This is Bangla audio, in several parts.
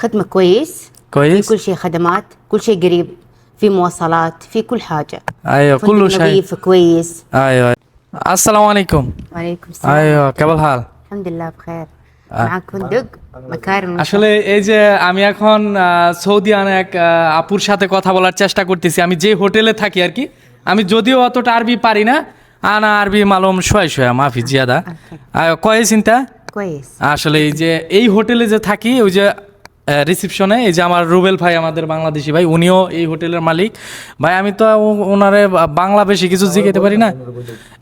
خدمة كويس. في كويس. كل شيء خدمات، كل شيء قريب، في مواصلات، في كل حاجة. ايوه كله فندق شيء. نظيف كويس. ايوه السلام عليكم. وعليكم السلام. ايوه কেমন হাল? الحمد لله بخير. معك فندق مكارم আসলে এই যে আমি এখন সৌদি আনা এক আপুর সাথে কথা বলার চেষ্টা করতেছি। আমি যে হোটেলে থাকি আর কি, আমি যদিও অতটা আরবি পারি না, আনা আরবি মালুম শোয়া শোয়া মাফি জিয়াদা কয়ে চিন্তা। كويس. আসলে এই যে এই হোটেলে যে থাকি, ওই যে রিসেপশনে এই যে আমার রুবেল ভাই, আমাদের বাংলাদেশি ভাই, উনিও এই হোটেলের মালিক। ভাই আমি তো ওনারে বাংলা বেশি কিছু জিজ্ঞাসা পারি না।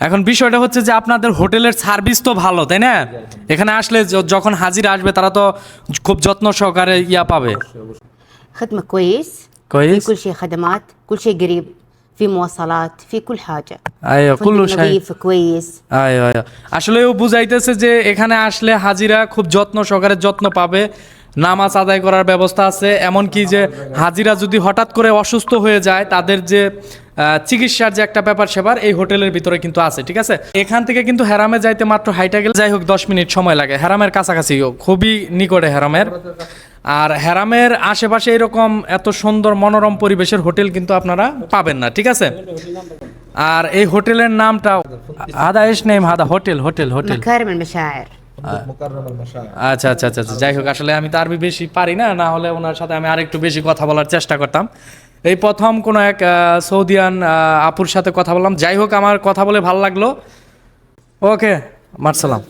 এখন বিষয়টা হচ্ছে যে আপনাদের হোটেলের সার্ভিস তো ভালো, তাই না? এখানে আসলে যখন হাজিরা আসবে তারা তো খুব যত্ন সহকারে পাবে। خدمة كويس. في كويس. كل شيء خدمات، كل شيء قريب، في مواصلات، في كل حاجة. ايوه فندق كله شيء. نظيف كويس. আয় আসলে ও বুঝাইতেছে যে এখানে আসলে হাজিরা খুব যত্ন সহকারে যত্ন পাবে, নামাজ আদায় করার ব্যবস্থা আছে, এমনকি যে হাজিরা যদি হঠাৎ করে অসুস্থ হয়ে যায় তাদের যে চিকিৎসার যে একটা ব্যাপার সেবার এই হোটেলের ভিতরে কিন্তু আছে, ঠিক আছে? এখান থেকে কিন্তু হেরামে যাইতে মাত্র হাইটা গেলে যাই হোক 10 মিনিট সময় লাগে, হেরামের কাছাকাছি, খুবই নিকটে হেরামের। আর হেরামের আশেপাশে এরকম এত সুন্দর মনোরম পরিবেশের হোটেল কিন্তু আপনারা পাবেন না, ঠিক আছে? আর এই হোটেলের নামটা হাদা এস নেম হাদা হোটেল হোটেল হোটেল مكارم المشاعر. আচ্ছা আচ্ছা আচ্ছা আচ্ছা, যাই হোক আসলে আমি তো আরবি বেশি পারি না, না হলে ওনার সাথে আমি আরেকটু বেশি কথা বলার চেষ্টা করতাম। এই প্রথম কোনো এক সৌদিয়ান আপুর সাথে কথা বললাম। যাই হোক আমার কথা বলে ভালো লাগলো। ওকে মারসালাম।